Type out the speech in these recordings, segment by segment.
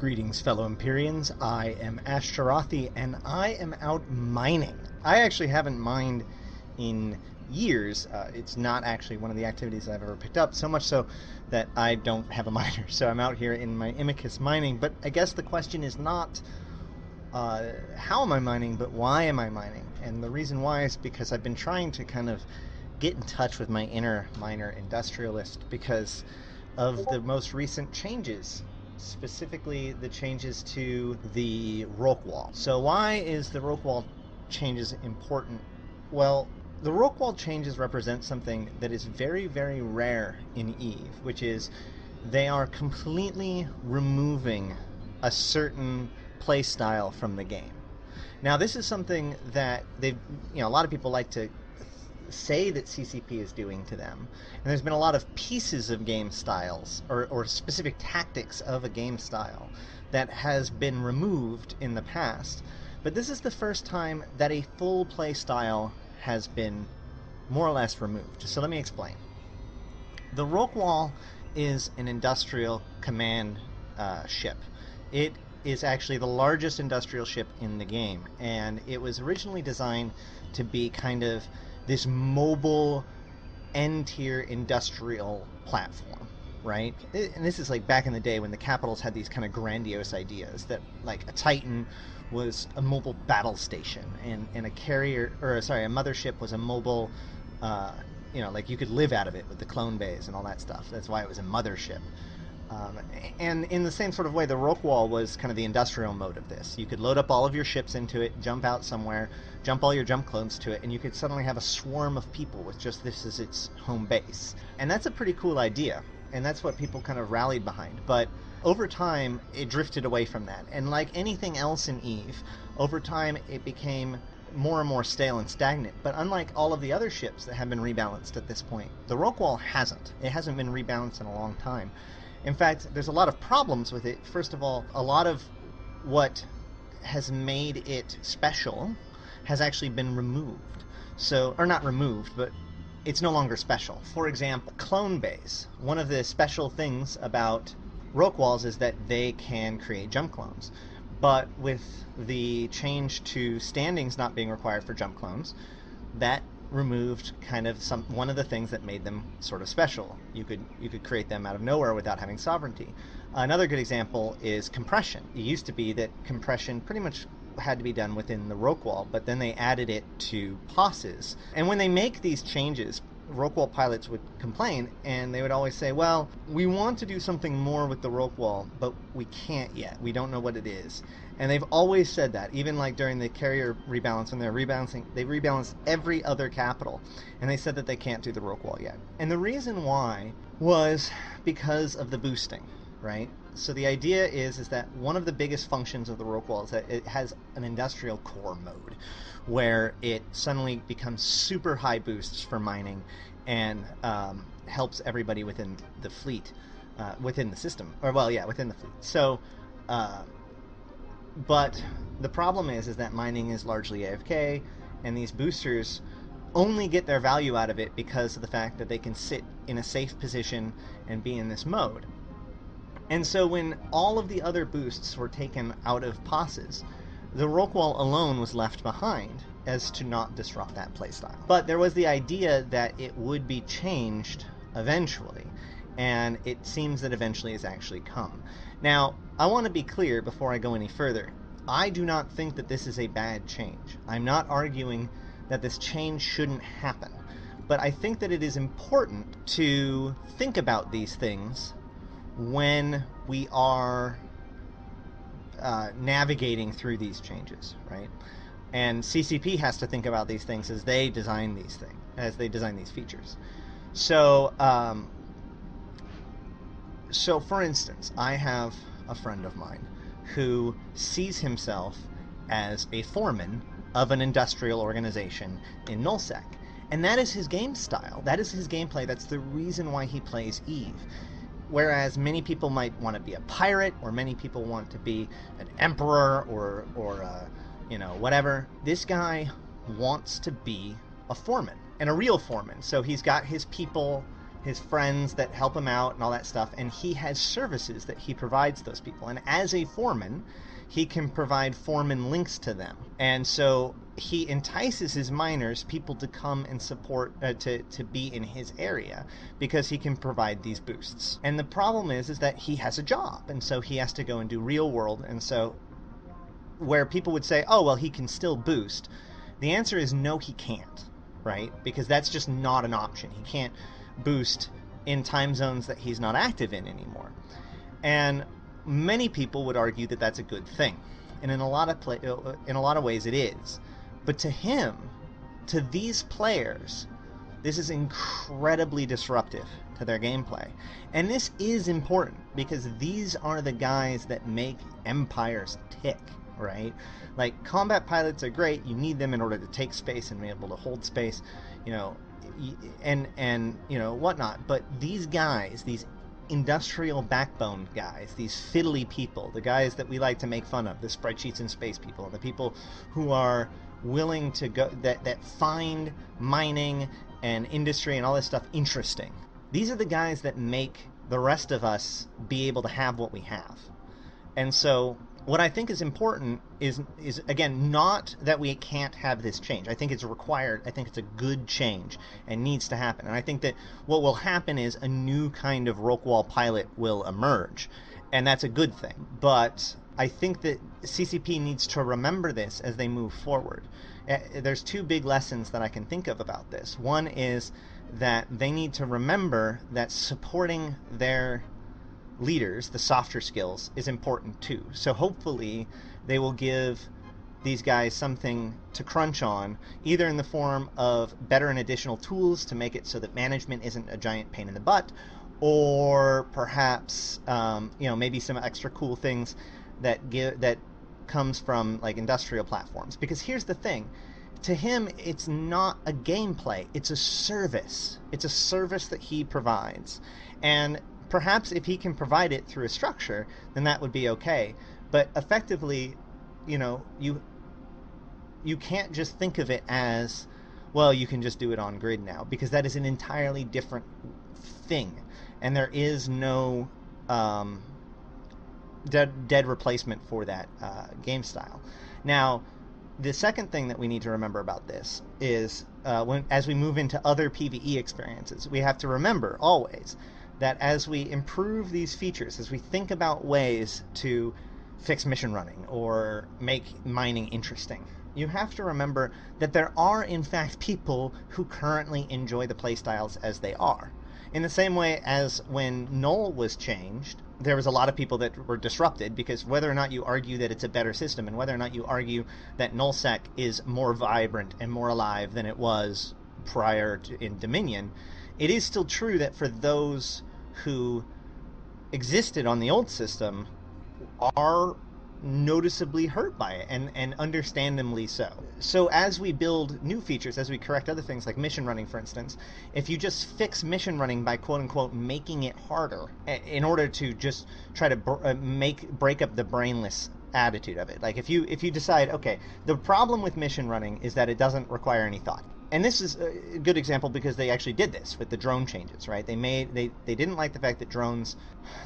Greetings, fellow Empyreans. I am Ashtarothi, and I am out mining. I actually haven't mined in years. It's not actually one of the activities I've ever picked up, so much so that I don't have a miner. So I'm out here in my Imicus mining, but I guess the question is not how am I mining, but why am I mining? And the reason why is because I've been trying to kind of get in touch with my inner miner industrialist because of the most recent changes, specifically the changes to the Rorqual. So why is the Rorqual changes important? Well, the Rorqual changes represent something that is very, very rare in EVE, which is they are completely removing a certain play style from the game. Now, this is something that a lot of people like to say that CCP is doing to them. And there's been a lot of pieces of game styles or specific tactics of a game style that has been removed in the past. But this is the first time that a full play style has been more or less removed. So let me explain. The Rorqual is an industrial command ship. It is actually the largest industrial ship in the game, and it was originally designed to be kind of this mobile N-tier industrial platform, right? And this is like back in the day when the capitals had these kind of grandiose ideas that like a Titan was a mobile battle station, and a carrier, or sorry, a mothership was a mobile, like you could live out of it with the clone bays and all that stuff. That's why it was a mothership. And in the same sort of way, the Rorqual was kind of the industrial mode of this. You could load up all of your ships into it, jump out somewhere, jump all your jump clones to it, and you could suddenly have a swarm of people with just this as its home base. And that's a pretty cool idea, and that's what people kind of rallied behind. But over time, it drifted away from that. And like anything else in EVE, over time it became more and more stale and stagnant. But unlike all of the other ships that have been rebalanced at this point, the Rorqual hasn't. It hasn't been rebalanced in a long time. In fact, there's a lot of problems with it. First of all, a lot of what has made it special has actually been removed. So, or not removed, but it's no longer special. For example, clone bays. One of the special things about Rorquals is that they can create jump clones. But with the change to standings not being required for jump clones, that removed kind of one of the things that made them sort of special. You could create them out of nowhere without having sovereignty. Another good example is compression. It used to be that compression pretty much had to be done within the Rorqual, but then they added it to POSes. And when they make these changes, Rorqual pilots would complain, and they would always say, well, we want to do something more with the Rorqual, but we can't yet. We don't know what it is. And they've always said that, even like during the carrier rebalance, when they're rebalancing, they rebalanced every other capital, and they said that they can't do the Rorqual yet. And the reason why was because of the boosting, right? So the idea is that one of the biggest functions of the Rorqual is that it has an industrial core mode, where it suddenly becomes super high boosts for mining and helps everybody within the fleet, within the system, or well, yeah, within the fleet. So, but the problem is that mining is largely AFK, and these boosters only get their value out of it because of the fact that they can sit in a safe position and be in this mode. And so when all of the other boosts were taken out of POSes, the Rorqual alone was left behind as to not disrupt that playstyle. But there was the idea that it would be changed eventually, and it seems that eventually has actually come. Now, I want to be clear before I go any further. I do not think that this is a bad change. I'm not arguing that this change shouldn't happen, but I think that it is important to think about these things when we are navigating through these changes, right? And CCP has to think about these things as they design these things, as they design these features. So, for instance, I have a friend of mine who sees himself as a foreman of an industrial organization in nullsec, and that is his game style. That is his gameplay. That's the reason why he plays EVE. Whereas many people might want to be a pirate, or many people want to be an emperor, or whatever. This guy wants to be a foreman, and a real foreman. So he's got his people his friends that help him out and all that stuff, and he has services that he provides those people. And as a foreman, he can provide foreman links to them. And so he entices his miners, people to come and support, to be in his area, because he can provide these boosts. And the problem is that he has a job, and so he has to go and do real world. And so where people would say, oh, well, he can still boost, the answer is no, he can't, right? Because that's just not an option. He can't boost in time zones that he's not active in anymore. And many people would argue that that's a good thing, and in a lot of ways it is. But to him, to these players, this is incredibly disruptive to their gameplay. And this is important because these are the guys that make empires tick, right? Like, combat pilots are great. You need them in order to take space and be able to hold space, and whatnot. But these guys, these industrial backbone guys, these fiddly people, the guys that we like to make fun of, the spreadsheets and space people, and the people who are willing to go, that find mining and industry and all this stuff interesting. These are the guys that make the rest of us be able to have what we have. And so what I think is important is again, not that we can't have this change. I think it's required. I think it's a good change and needs to happen. And I think that what will happen is a new kind of Rorqual pilot will emerge, and that's a good thing. But I think that CCP needs to remember this as they move forward. There's two big lessons that I can think of about this. One is that they need to remember that supporting their leaders, the softer skills, is important too. So hopefully they will give these guys something to crunch on, either in the form of better and additional tools to make it so that management isn't a giant pain in the butt, or perhaps maybe some extra cool things that comes from like industrial platforms. Because here's the thing, to him it's not a gameplay, it's a service. It's a service that he provides, and perhaps if he can provide it through a structure, then that would be okay. But effectively, you can't just think of it as, well, you can just do it on grid now, because that is an entirely different thing, and there is no dead replacement for that game style. Now, the second thing that we need to remember about this is as we move into other PvE experiences, we have to remember always that as we improve these features, as we think about ways to fix mission running or make mining interesting, you have to remember that there are in fact people who currently enjoy the playstyles as they are. In the same way as when Null was changed, there was a lot of people that were disrupted, because whether or not you argue that it's a better system, and whether or not you argue that NullSec is more vibrant and more alive than it was prior to in Dominion, it is still true that for those who existed on the old system are noticeably hurt by it, and understandably so. So as we build new features, as we correct other things like mission running, for instance, if you just fix mission running by quote-unquote making it harder in order to just try to break up the brainless attitude of it, like if you decide, okay, the problem with mission running is that it doesn't require any thought. And this is a good example because they actually did this with the drone changes, right? They didn't like the fact that drones,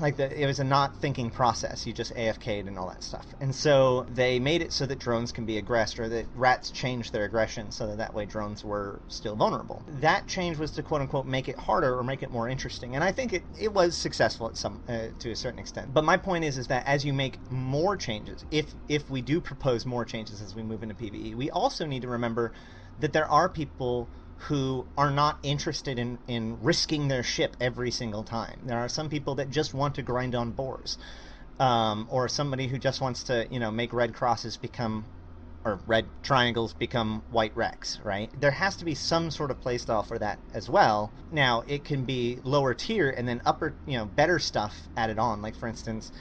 it was a not thinking process. You just AFK'd and all that stuff. And so they made it so that drones can be aggressed, or that rats changed their aggression so that way drones were still vulnerable. That change was to quote unquote make it harder or make it more interesting. And I think it was successful at to a certain extent. But my point is that as you make more changes, if we do propose more changes as we move into PvE, we also need to remember that there are people who are not interested in risking their ship every single time. There are some people that just want to grind on boars, or somebody who just wants to, make red crosses become, or red triangles become white rects, right? There has to be some sort of playstyle for that as well. Now, it can be lower tier and then upper, better stuff added on. Like, for instance,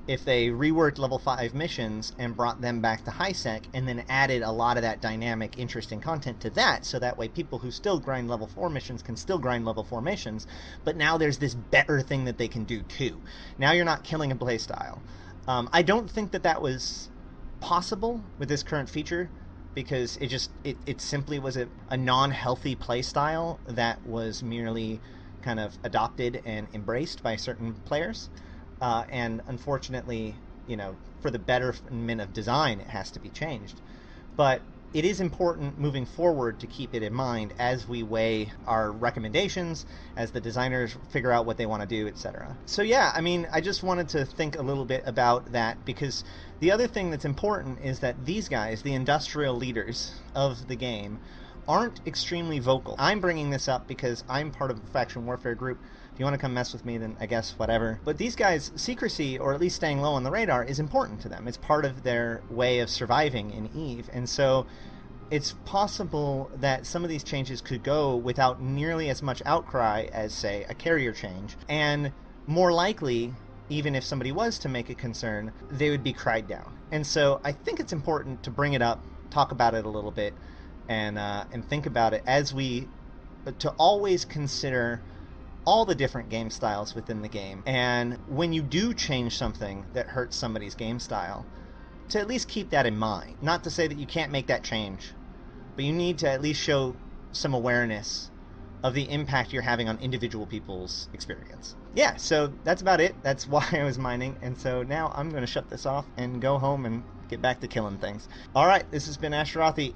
if they reworked level 5 missions and brought them back to high sec and then added a lot of that dynamic, interesting content to that, so that way people who still grind level 4 missions can still grind level 4 missions, but now there's this better thing that they can do too. Now you're not killing a playstyle. I don't think that was possible with this current feature, because it simply was a non-healthy playstyle that was merely kind of adopted and embraced by certain players. And unfortunately, for the betterment of design, it has to be changed. But it is important moving forward to keep it in mind as we weigh our recommendations, as the designers figure out what they want to do, etc. So yeah, I just wanted to think a little bit about that, because the other thing that's important is that these guys, the industrial leaders of the game, aren't extremely vocal. I'm bringing this up because I'm part of a faction warfare group. If you want to come mess with me, then I guess whatever. But these guys, secrecy, or at least staying low on the radar, is important to them. It's part of their way of surviving in EVE. And so it's possible that some of these changes could go without nearly as much outcry as, say, a carrier change. And more likely, even if somebody was to make a concern, they would be cried down. And so I think it's important to bring it up, talk about it a little bit, and think about it to always consider all the different game styles within the game. And when you do change something that hurts somebody's game style, to at least keep that in mind. Not to say that you can't make that change, but you need to at least show some awareness of the impact you're having on individual people's experience. Yeah, so that's about it. That's why I was mining. And so now I'm going to shut this off and go home and get back to killing things. All right, this has been Ashtarothi.